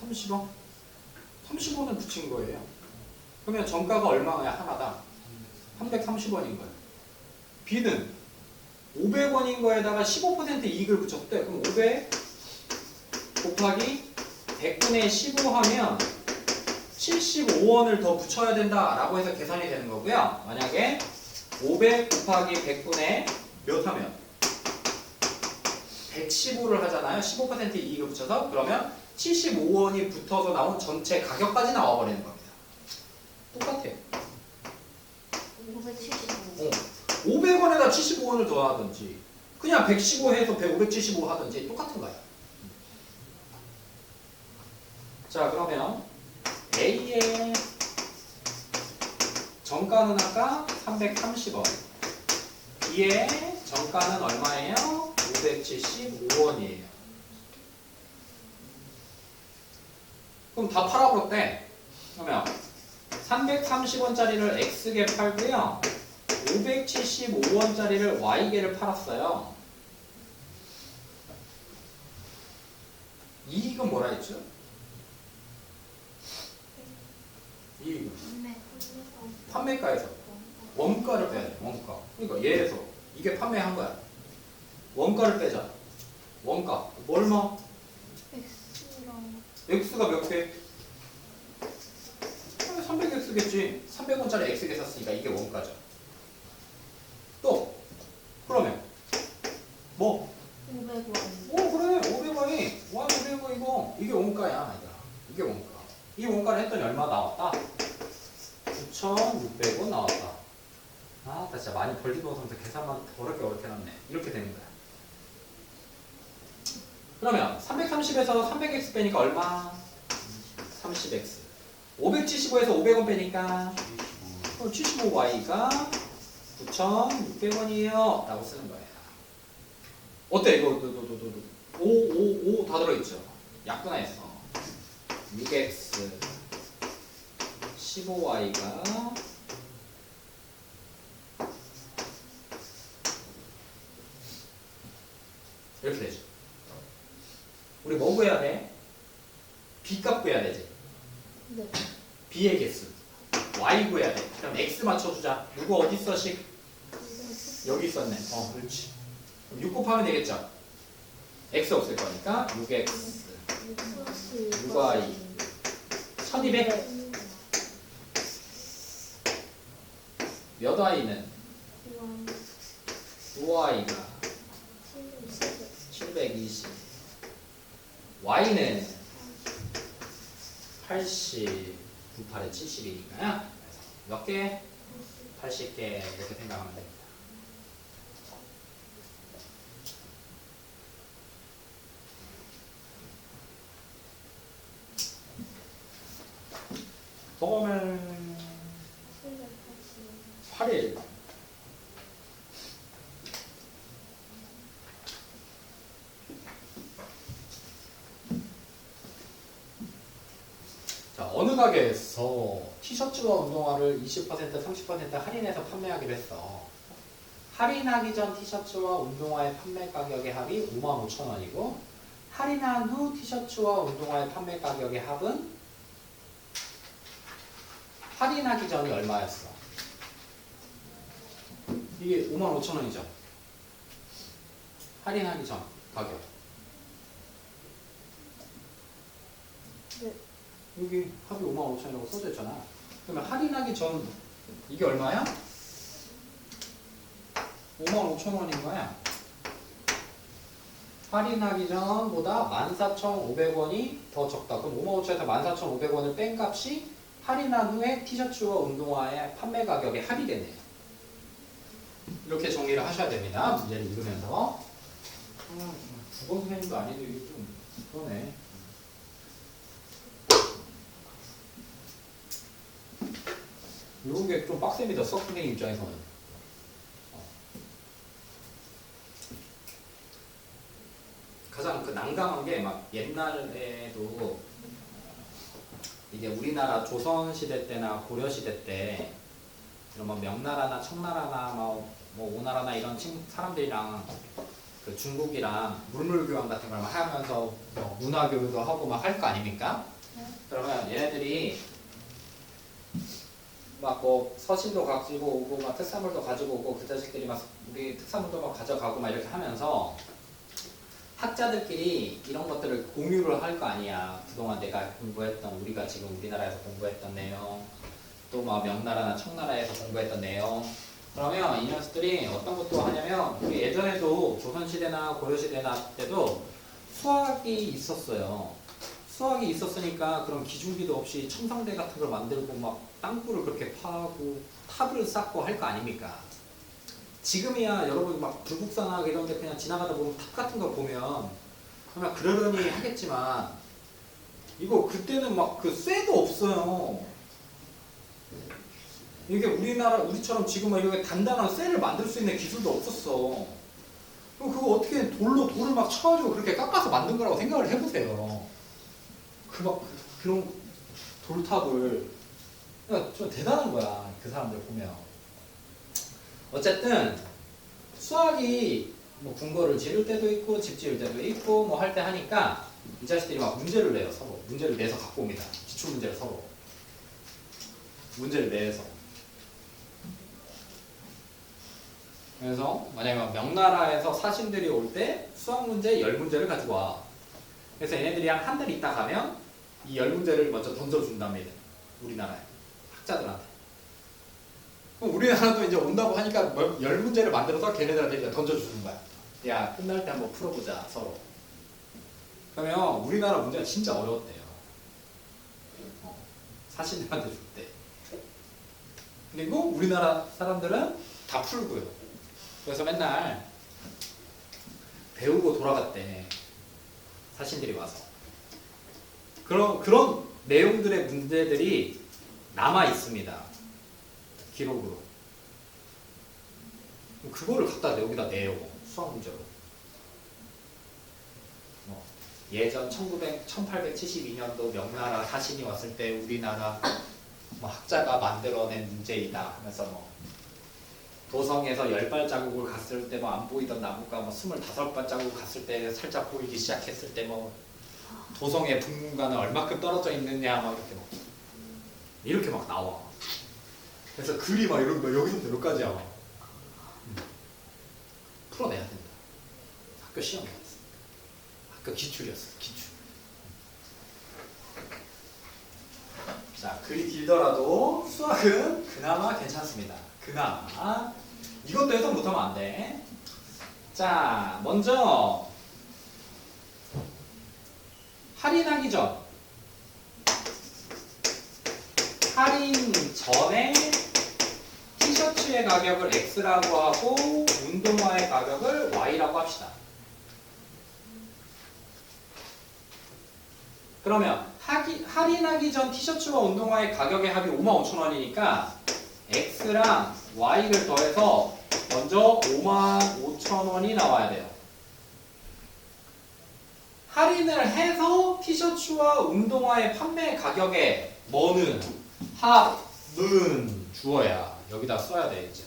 30원? 30원을 붙인 거예요. 그러면 정가가 얼마야 하나당? 330원인 거예요. B는 500원인 거에다가 15% 이익을 붙였대. 그럼 500 곱하기 100분의 15 하면 75원을 더 붙여야 된다라고 해서 계산이 되는 거고요. 만약에 500 곱하기 100분의 몇 하면 115를 하잖아요. 15% 이익을 붙여서. 그러면 75원이 붙어서 나온 전체 가격까지 나와버리는 겁니다. 똑같아요. 575. 500원에다 75원을 더하든지 그냥 115 해서 575 하든지 똑같은 거예요. 자, 그러면 A의 정가는 아까 330원, B의 정가는 얼마예요? 575원이에요. 그럼 다 팔아버렸대. 그러면 330원짜리를 X개 팔고요. 575원짜리를 Y개를 팔았어요. 이익은 뭐라 했죠? 이익은 판매가에서 원가를 빼야 돼. 원가. 그러니까 얘에서 이게 판매한 거야. 원가를 빼자. 원가. 얼마? X랑 X가 몇 개? 300X겠지. 300원짜리 X개 샀으니까 이게 원가죠. 또 그러면 뭐 500원. 오 그래 500원이 와 500원 이거 이게 원가야 얘들아. 이게 원가. 이 원가를 했더니 얼마 나왔다? 9,600원 나왔다. 아, 나 진짜 많이 벌리고 오면서 계산만 어렵게 해놨네. 이렇게 되는 거야. 그러면 330에서 300x 빼니까 얼마? 30x. 575에서 500원 빼니까 75y가 9,600원이에요. 라고 쓰는 거예요. 어때? 이거 5 다 들어있죠? 약분했어. 6x 15y가 이렇게 되죠. 우리 뭐 구해야 돼? B값 구해야 되지. 네. B의 개수. Y 구해야 돼. 그럼 X 맞춰주자. 누구 어디 있어, 식? 여기 있었네. 그렇지. 6 곱하면 되겠죠? X 없을 거니까 6X 6Y 1200 몇 Y는? 5Y가 720 Y는 80 98에 70이니까요. 몇 개? 80개 이렇게 생각하면 됩니다. 소금을 8일 자, 어느 가게에서 티셔츠와 운동화를 20% 30% 할인해서 판매하기로 했어. 할인하기 전 티셔츠와 운동화의 판매 가격의 합이 55,000원이고 할인한 후 티셔츠와 운동화의 판매 가격의 합은 할인하기 전이 얼마였어? 이게 55,000원이죠. 할인하기 전 가격. 네. 여기 합이 55,000원이라고 써져 있잖아. 그러면 할인하기 전 이게 얼마야? 55,000원인 거야. 할인하기 전보다 14,500원이 더 적다. 그럼 55,000원에서 14,500원을 뺀 값이 할인한 후에 티셔츠와 운동화의 판매 가격에 합이 되네요. 이렇게 정리를 하셔야 됩니다. 문제를 읽으면서. 국어 선생님도 아니도 이게 좀 그러네. 이런 게 좀 빡셉니다. 수학 선생님 입장에서는. 가장 그 난감한 게 막 옛날에도 이게 우리나라 조선 시대 때나 고려 시대 때 이런 뭐 명나라나 청나라나 뭐 오나라나 이런 사람들이랑 그 중국이랑 물물교환 같은 걸 막 하면서 뭐 문화 교류도 하고 막 할 거 아닙니까? 그러면 얘네들이 막 뭐 서신도 가지고 오고 막 특산물도 가지고 오고 그 자식들이 막 우리 특산물도 막 가져가고 막 이렇게 하면서 학자들끼리 이런 것들을 공유를 할 거 아니야. 그동안 내가 공부했던 우리가 지금 우리나라에서 공부했던 내용 또 막 명나라나 청나라에서 공부했던 내용. 그러면 이 녀석들이 어떤 것도 하냐면 우리 예전에도 조선시대나 고려시대나 때도 수학이 있었어요. 수학이 있었으니까 그런 기준기도 없이 첨성대 같은 걸 만들고 막 땅굴을 그렇게 파고 탑을 쌓고 할 거 아닙니까? 지금이야 여러분 막 불국사나 이런 데 그냥 지나가다 보면 탑 같은 거 보면 그냥 그러려니 하겠지만 이거 그때는 막 그 쇠도 없어요. 이게 우리처럼 지금 막 이렇게 단단한 쇠를 만들 수 있는 기술도 없었어. 그럼 그거 어떻게 돌을 막 쳐가지고 그렇게 깎아서 만든 거라고 생각을 해보세요. 그런 돌탑을. 그러니까 좀 대단한 거야, 그 사람들 보면. 어쨌든, 수학이 뭐 궁궐을 지을 때도 있고, 집 지을 때도 있고, 뭐 할 때 하니까, 이 자식들이 막 문제를 내요, 서로. 문제를 내서 갖고 옵니다. 기출문제를 서로. 문제를 내서. 그래서 만약에 명나라에서 사신들이 올 때 수학 문제 10문제를 가지고 와. 그래서 얘네들이 한 달 있다 가면 이 10문제를 먼저 던져준답니다. 우리나라에. 학자들한테. 그럼 우리나라도 이제 온다고 하니까 10문제를 만들어서 걔네들한테 이제 던져주는 거야. 야, 끝날 때 한번 풀어보자, 서로. 그러면 우리나라 문제가 진짜 어려웠대요. 사신들한테 줄 때. 그리고 우리나라 사람들은 다 풀고요. 그래서 맨날 배우고 돌아갔대. 사신들이 와서. 그런 내용들의 문제들이 남아 있습니다. 기록으로. 그거를 갖다 여기다 내요. 수학 문제로. 예전 1872년도 명나라 사신이 왔을 때 우리나라 학자가 만들어낸 문제이다 하면서 도성에서 10발자국을 갔을 때 안 보이던 나무가 25발자국 갔을 때 살짝 보이기 시작했을 때 도성의 북문과는 얼마큼 떨어져 있느냐 이렇게 나와. 그래서 글이 이런 거 여기서부터 여기까지야. 풀어내야 된다. 학교 시험이었어. 학교 기출이었어. 기출. 자, 글이 길더라도 수학은 그나마 괜찮습니다. 그나마. 이것도 해석 못하면 안 돼. 자, 먼저 할인하기 전. 할인 전에 티셔츠의 가격을 X라고 하고 운동화의 가격을 Y라고 합시다. 그러면 할인하기 전 티셔츠와 운동화의 가격의 합이 55,000원이니까 X랑 Y를 더해서 먼저 55,000원이 나와야 돼요. 할인을 해서 티셔츠와 운동화의 판매 가격에 뭐는 합은 주어야 여기다 써야 돼. 이제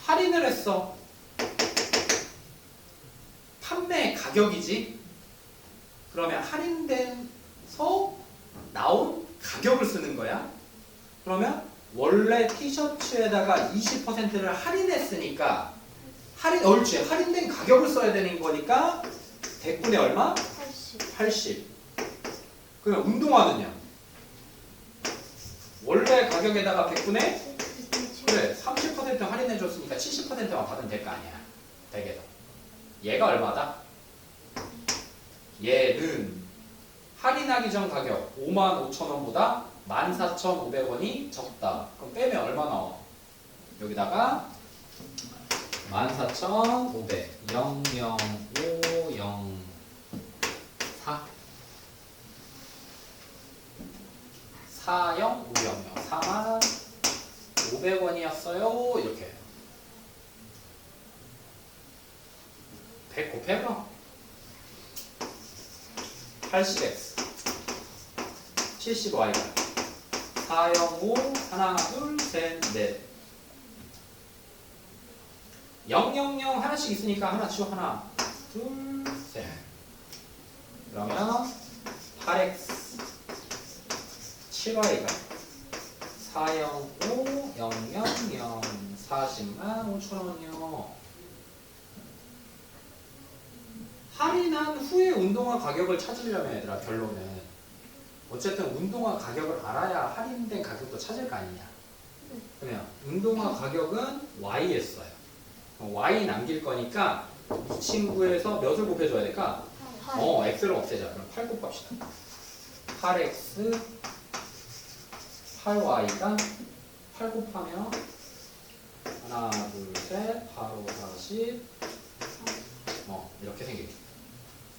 할인을 했어. 판매 가격이지. 그러면 할인돼서 나온 가격을 쓰는 거야. 그러면 원래 티셔츠에다가 20%를 할인했으니까 옳지. 할인된 가격을 써야 되는 거니까 100분의 얼마? 80. 그러면 운동화는요? 원래 가격에다가 100분의? 그래, 30% 할인해줬으니까 70%만 받으면 될 거 아니야. 100에서. 얘가 얼마다? 얘는 할인하기 전 가격 55,000원보다 14,500원이 적다. 그럼 빼면 얼마 나와? 여기다가 14,500 00504 40500 45,500원이었어요. 이렇게 100 곱해봐. 80x 70y가 405 하나 둘 셋 넷 000 하나씩 있으니까 하나 치워. 하나 둘 셋. 그러면 8x 7y가 405 000 40만 5천원이요. 할인한 후에 운동화 가격을 찾으려면 얘들아 결론은 어쨌든 운동화 가격을 알아야 할인된 가격도 찾을 거 아니냐. 그러면 운동화 가격은 Y에 써요. Y 남길 거니까 이 친구에서 몇을 곱해줘야 될까? X를 없애자. 그럼 8 곱합시다. 8X 8Y가 8 곱하면 하나 둘 셋 8, 5, 40 이렇게 생기죠.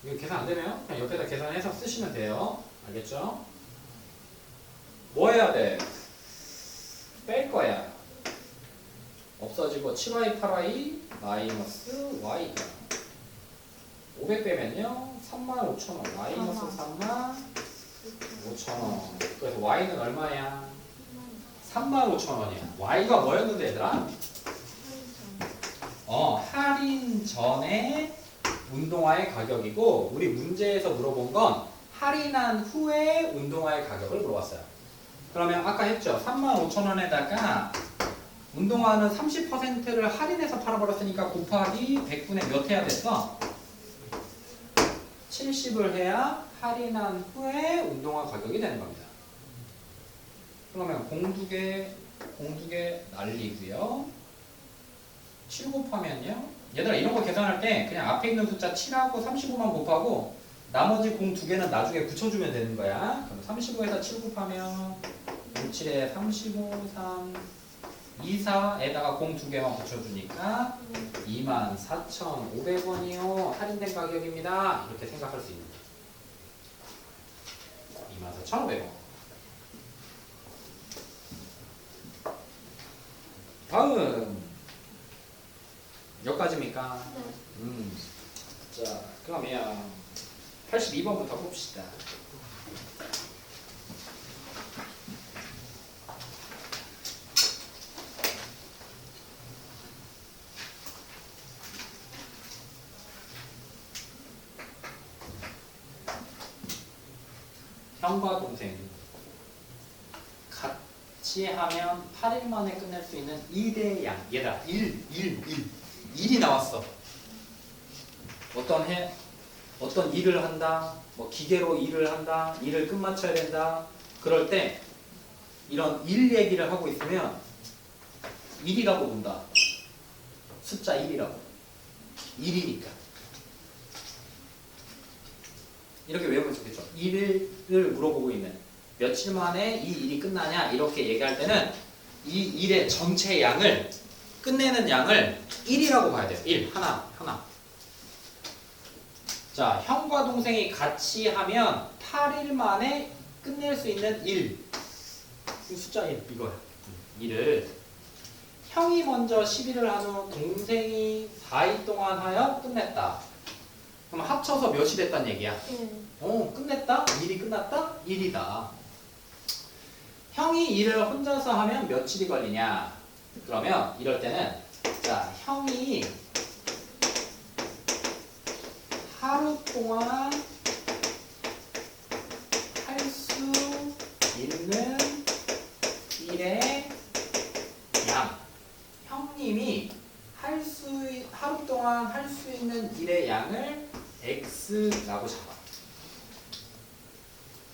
이거 계산 안 되면 그냥 옆에다 계산해서 쓰시면 돼요. 알겠죠? 뭐 해야 돼? 뺄 거야. 없어지고 7y, 8y 마이너스 y가 500 빼면요 35,000원 마이너스 35,000원. 그래서 y는 얼마야? 35,000원이야. y가 뭐였는데 얘들아? 할인 전에 운동화의 가격이고 우리 문제에서 물어본 건 할인한 후에 운동화의 가격을 물어봤어요. 그러면 아까 했죠. 35,000원에다가 운동화는 30%를 할인해서 팔아버렸으니까 곱하기 100분의 몇 해야 됐어? 70을 해야 할인한 후에 운동화 가격이 되는 겁니다. 그러면 공두개 날리고요. 7 곱하면요 얘들아 이런 거 계산할 때 그냥 앞에 있는 숫자 7하고 35만 곱하고 나머지 공 두 개는 나중에 붙여주면 되는 거야. 그럼 35에다 7 곱하면 57에 35, 3, 24에다가 공 두 개만 붙여주니까 24,500원이요. 할인된 가격입니다. 이렇게 생각할 수 있는 거야. 24,500원. 다음 여기까지입니까? 네. 자 그러면 82번부터 봅시다. 형과 동생 같이 하면 8일 만에 끝낼 수 있는 2대 양. 얘들아 1이 나왔어. 어떤 일을 한다, 뭐 기계로 일을 한다, 일을 끝마쳐야 된다. 그럴 때 이런 일 얘기를 하고 있으면 1이라고 본다. 숫자 1이라고. 1이니까. 이렇게 외우면 좋겠죠. 일을 물어보고 있는 며칠 만에 이 일이 끝나냐 이렇게 얘기할 때는 이 일의 전체 양을 끝내는 양을 1이라고 봐야 돼요. 1 하나. 자, 형과 동생이 같이 하면 8일 만에 끝낼 수 있는 일. 이 숫자 1 이거야. 1을 형이 먼저 10일을 한 후 동생이 4일 동안 하여 끝냈다. 그럼 합쳐서 몇이 됐단 얘기야? 끝냈다? 일이 끝났다? 1이다. 형이 일을 혼자서 하면 며칠이 걸리냐? 그러면 이럴 때는 자, 형이 하루 동안 할 수 있는 일의 양. 형님이 하루 동안 할 수 있는 일의 양을 X라고 잡아.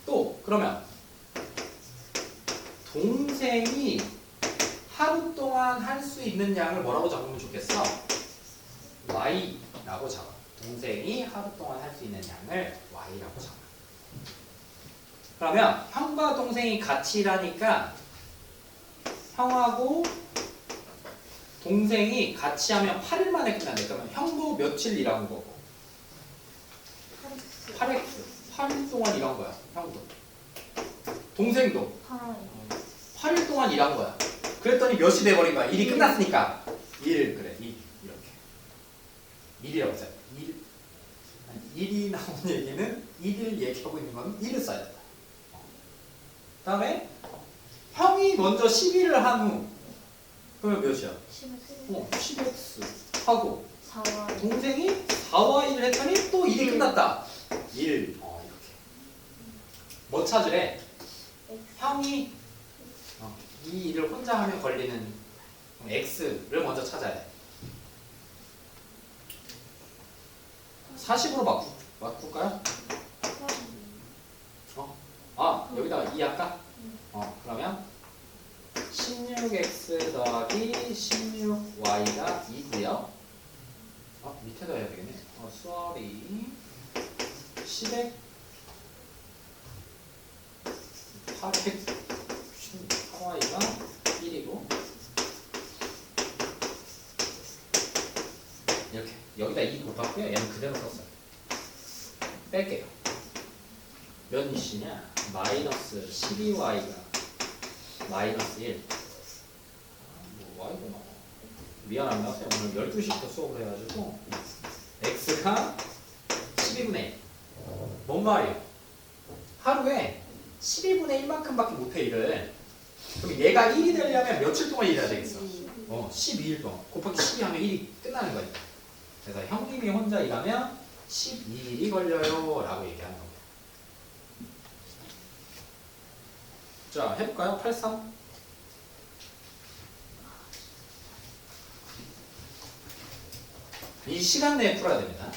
또 그러면 동생이 하루 동안 할 수 있는 양을 뭐라고 잡으면 좋겠어? Y라고 잡아. 동생이 하루 동안 할 수 있는 양을 Y라고 잡아. 그러면 형과 동생이 같이 일하니까 형하고 동생이 같이 하면 8일 만에 끝난대. 그러면 형도 며칠 일한 거고 8X 8일 동안 일한 거야. 형도 동생도 8일 동안 일한 거야. 그랬더니 몇이 돼버린 거야. 일이 끝났으니까 1 그래 1 이렇게 1이라고 써야 돼. 1이 나온 얘기는 1을 얘기하고 있는 건 1을 써야 된다. 그 다음에 형이 먼저 12를 한 후 그러면 몇이야? 10x 하고 4와 동생이 4y를 했더니 또 1이 끝났다. 1 이렇게 뭐 찾으래? 형이 이 일을 혼자 하면 걸리는 x를 먼저 찾아야 돼. 40으로 바꿀까요? 여기다가 2 할까? 그러면 16x 더하기 16y가 2고요. 밑에다 해야 되겠네. sorry. 10에 8y가 1이고 이렇게 여기다 2 곱할게요. 얘는 그대로 썼어요. 뺄게요. 몇 이시냐? 마이너스 12y가 마이너스 1. y가 나와. 미안합니다. 오늘 12시부터 수업을 해가지고 x가 12분의 1. 뭔 말이에요? 하루에 12분의 1만큼밖에 못해 일을. 그럼 얘가 1이 되려면 며칠 동안 일해야 되겠어? 12일 동안. 곱하기 12 하면 1이 끝나는 거예요. 그래서 형님이 혼자 일하면 12일이 걸려요 라고 얘기하는 겁니다. 자, 해볼까요? 83. 이 시간 내에 풀어야 됩니다.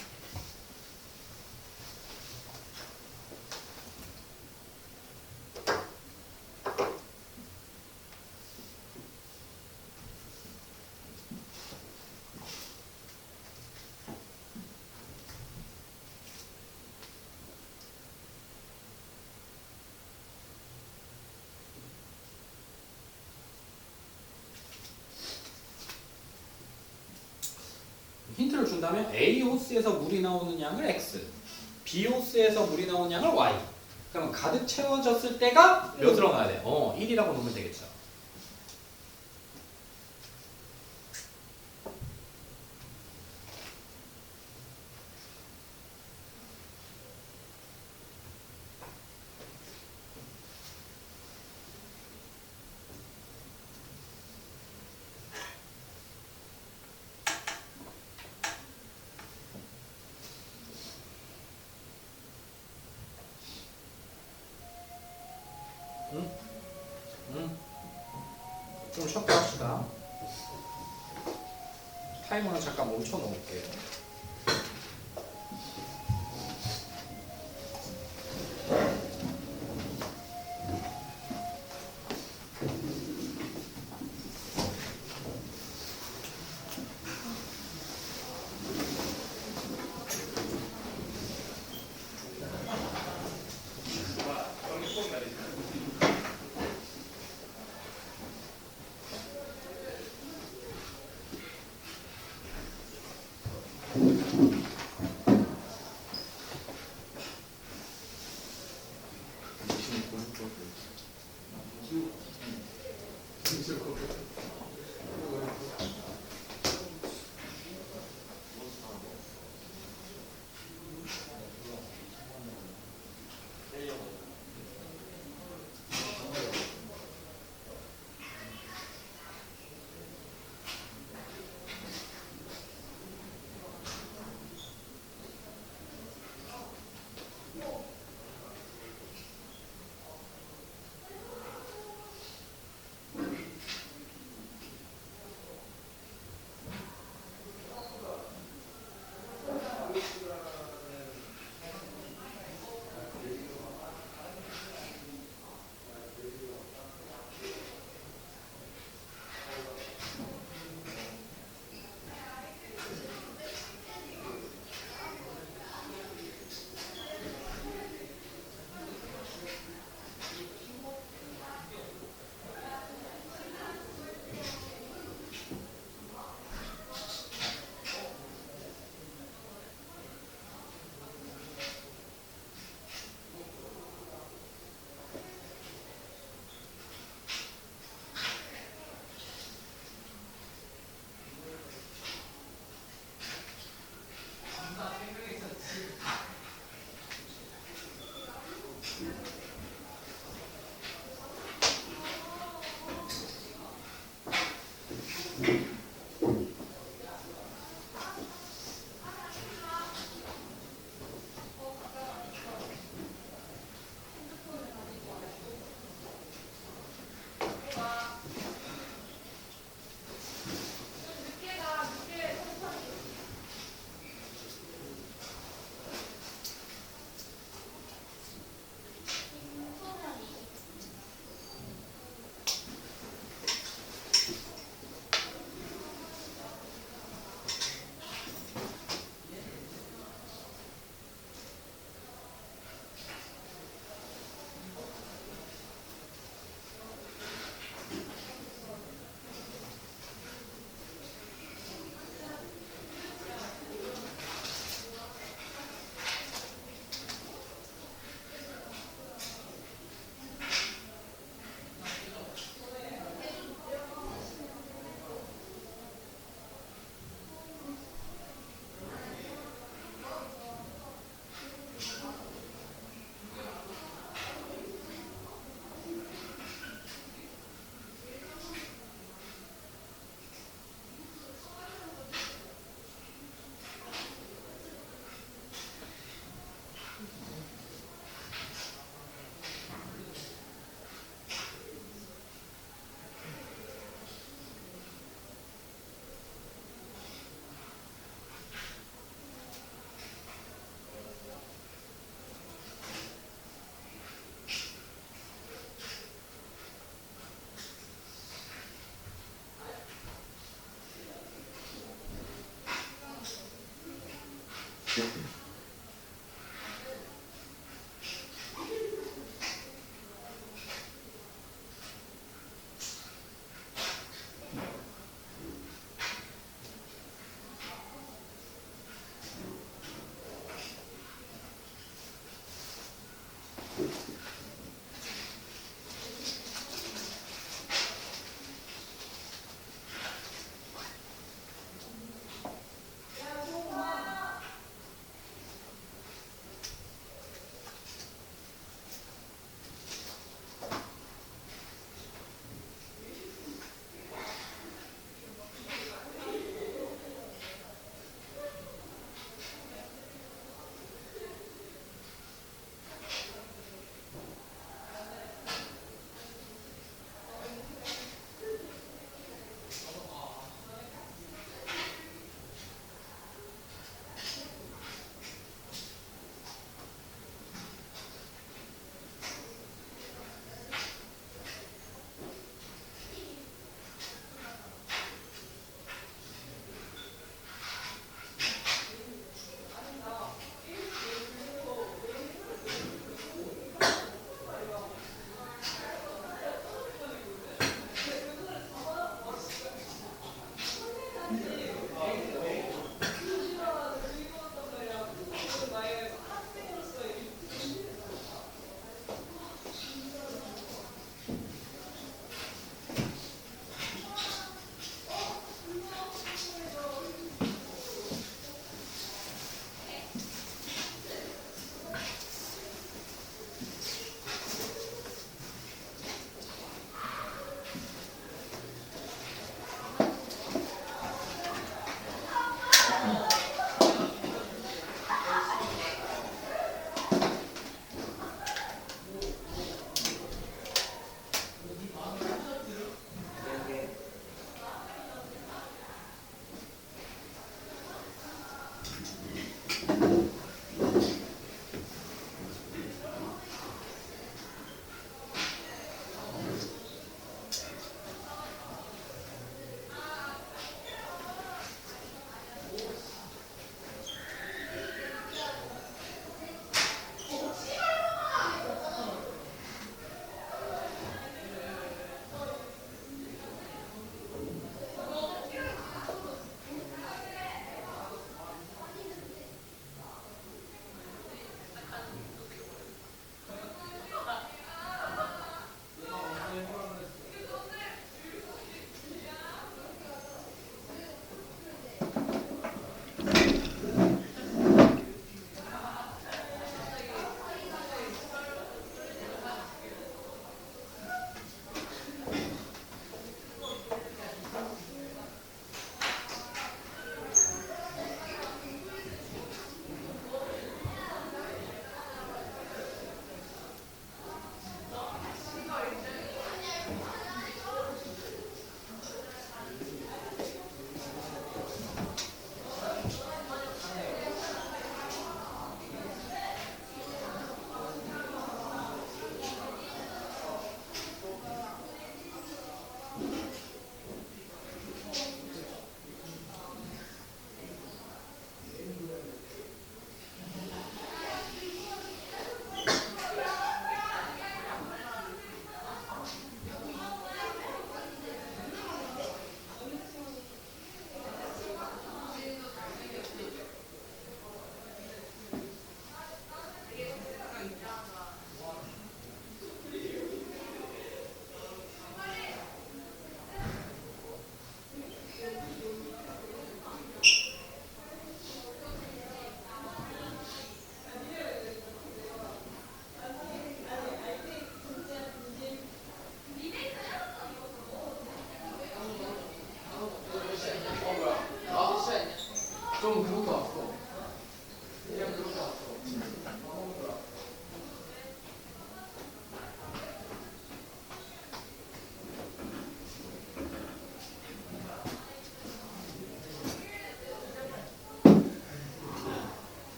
힌트를 준다면 A 호스에서 물이 나오는 양을 X, B 호스에서 물이 나오는 양을 Y. 그러면 가득 채워졌을 때가 몇으로 나와야 돼? 1이라고 놓으면 되겠죠. 좀 쉬었다 합시다. 타이머는 잠깐 멈춰 놓을게요.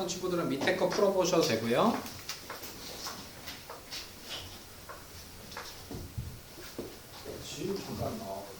풀었던 친구들은 밑에 거 풀어보셔도 되고요. 지금 잠깐 나와볼게.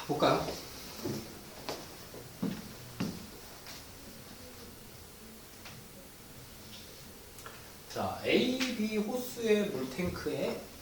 볼까요? 자, A, B 호수의 물탱크에